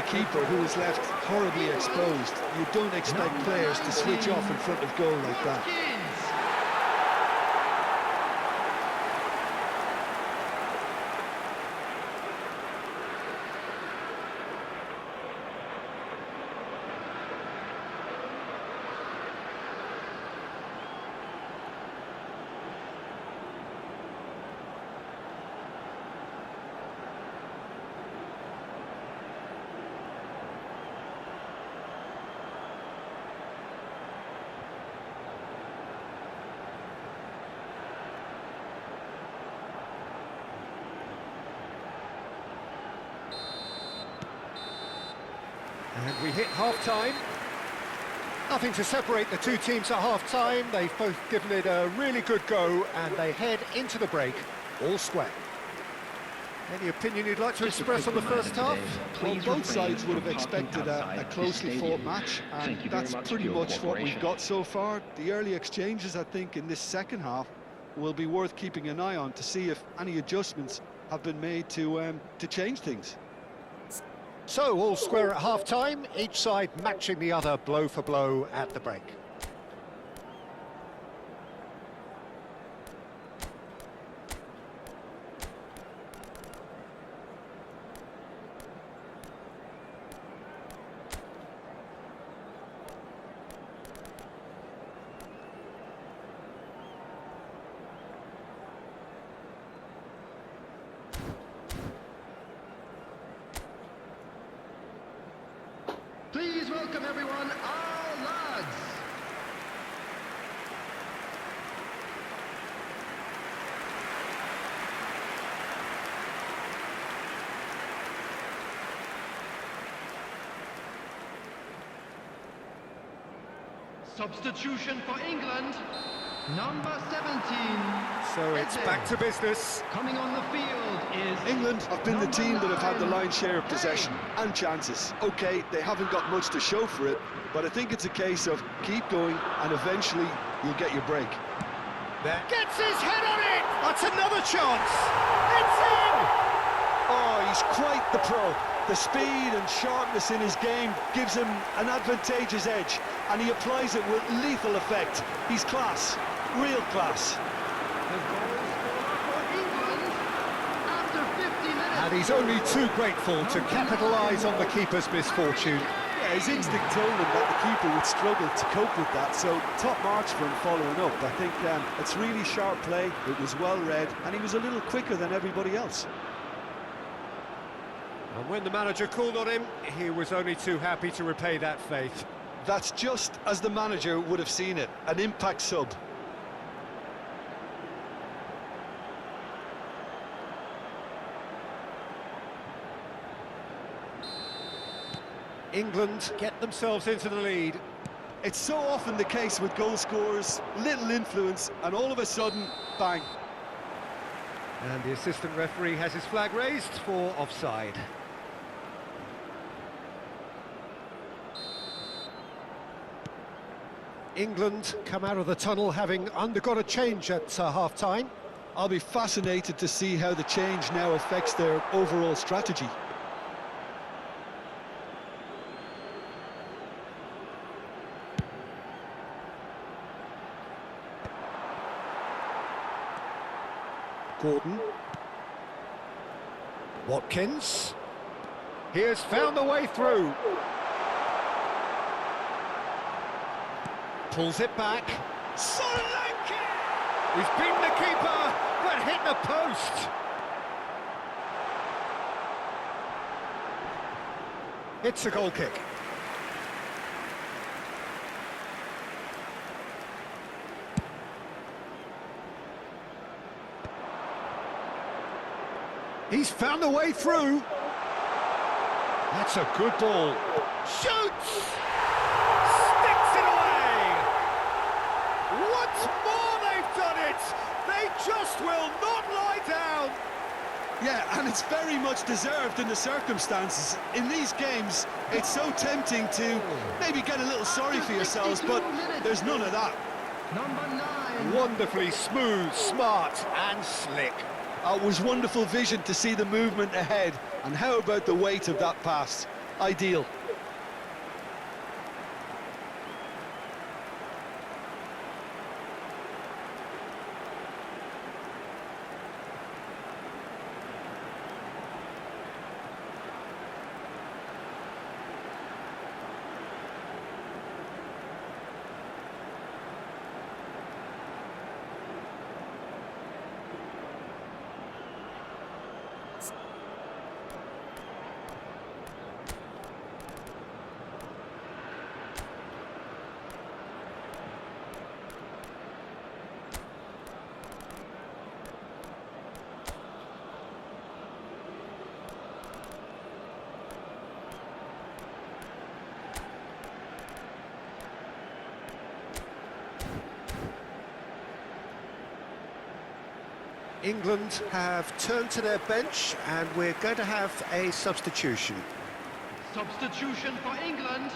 keeper who was left horribly exposed. You don't expect players to switch off in front of goal like that. And we hit half-time. Nothing to separate the two teams at half-time. They've both given it a really good go, and they head into the break, all square. Any opinion you'd like to express on the first half? Well, both sides would have expected a closely fought match, and that's pretty much what we've got so far. The early exchanges, I think, in this second half will be worth keeping an eye on to see if any adjustments have been made to change things. So, all square at half-time, each side matching the other blow for blow at the break. Please welcome everyone, our lads. Substitution for England, number 17. So it's back to business. Coming on the field is England have been the team that have had the lion's share of possession and chances. OK, they haven't got much to show for it, but I think it's a case of keep going and eventually you'll get your break. There. Gets his head on it! That's another chance! It's in! Oh, he's quite the pro. The speed and sharpness in his game gives him an advantageous edge, and he applies it with lethal effect. He's class, real class. the goal scorer for England after 50 minutes. And he's only too grateful to capitalise on the keeper's misfortune. Yeah, his instinct told him that the keeper would struggle to cope with that, so top marks for him following up. I think it's really sharp play, it was well read, and he was a little quicker than everybody else. And when the manager called on him, he was only too happy to repay that faith. That's just as the manager would have seen it, an impact sub. England get themselves into the lead. It's so often the case with goal scorers, little influence, and all of a sudden, bang. And the assistant referee has his flag raised for offside. England come out of the tunnel having undergone a change at half-time. I'll be fascinated to see how the change now affects their overall strategy. Gordon. Watkins. He has found the way through. Pulls it back. Solanke! He's beaten the keeper, but hit the post. It's a goal kick. He's found a way through. That's a good ball. Shoots! Sticks it away! Once more they've done it! They just will not lie down! Yeah, and it's very much deserved in the circumstances. In these games, it's so tempting to maybe get a little sorry for yourselves, but there's none of that. Number 9. Wonderfully smooth, smart and slick. It was wonderful vision to see the movement ahead, and how about the weight of that pass? ideal. England have turned to their bench, and we're going to have a substitution. Substitution for England.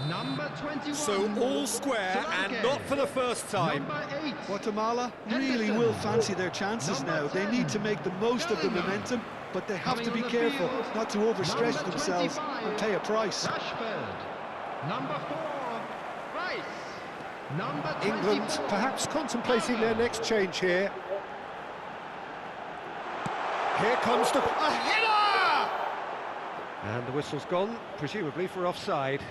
Number 21. So all square, and not for the first time. Number 8. Guatemala really will fancy their chances now. They need to make the most of the momentum, but they have to be careful not to overstretch themselves and pay a price. Rashford. Number 4. Rice. Number 24. England perhaps contemplating their next change here. Here comes a header! And the whistle's gone, presumably for offside.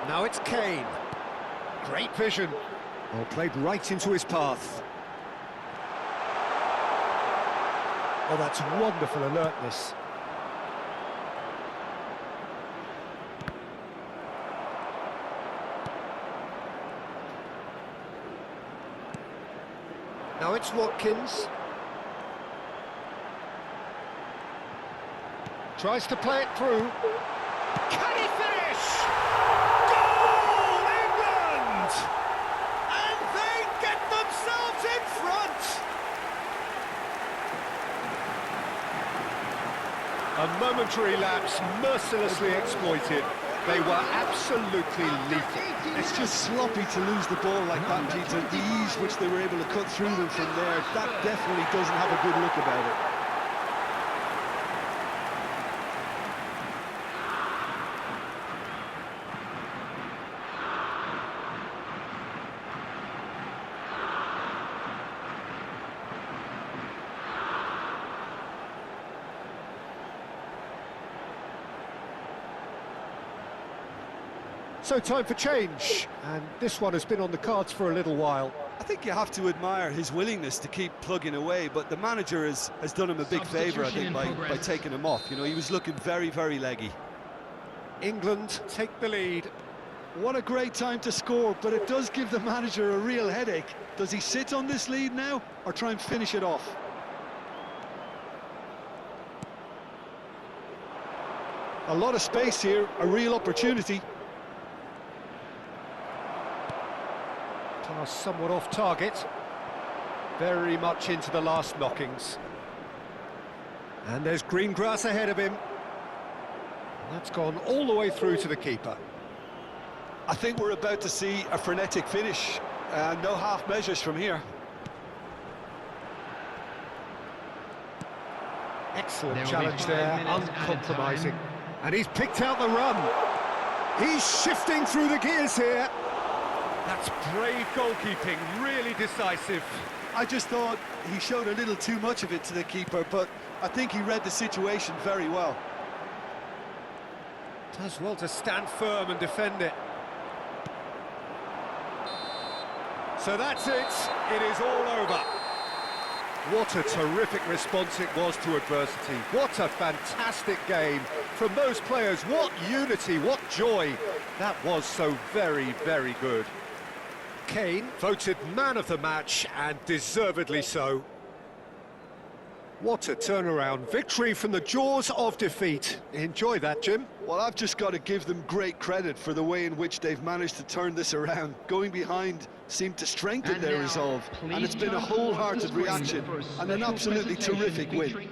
Now it's Kane. Great vision. Oh, played right into his path. Oh, that's wonderful alertness. Now it's Watkins. Tries to play it through. Can he finish? Goal, England! And they get themselves in front! A momentary lapse mercilessly exploited. They were absolutely lethal. It's just sloppy to lose the ball like that, Peter. The ease which they were able to cut through them from there, that definitely doesn't have a good look about it. So time for change, and this one has been on the cards for a little while. I think you have to admire his willingness to keep plugging away, but the manager has done him a big favour, I think, by taking him off. You know, he was looking very, very leggy. England take the lead. What a great time to score, but it does give the manager a real headache. Does he sit on this lead now, or try and finish it off? A lot of space here, a real opportunity. Pass somewhat off target. Very much into the last knockings. And there's green grass ahead of him. That's gone all the way through to the keeper. I think we're about to see a frenetic finish. No half measures from here. Excellent challenge there, uncompromising. And he's picked out the run. He's shifting through the gears here. That's brave goalkeeping, really decisive. I just thought he showed a little too much of it to the keeper, but I think he read the situation very well. Does well to stand firm and defend it. So that's it. It is all over. What a terrific response it was to adversity. What a fantastic game from those players. What unity, what joy. That was so very, very good. Kane voted man of the match, and deservedly so. What a turnaround. Victory from the jaws of defeat. Enjoy that, Jim. Well, I've just got to give them great credit for the way in which they've managed to turn this around. Going behind seemed to strengthen their resolve, and it's been a wholehearted reaction and an absolutely terrific win.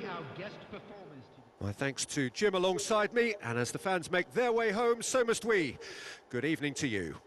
My thanks to Jim alongside me, and as the fans make their way home, so must we. Good evening to you.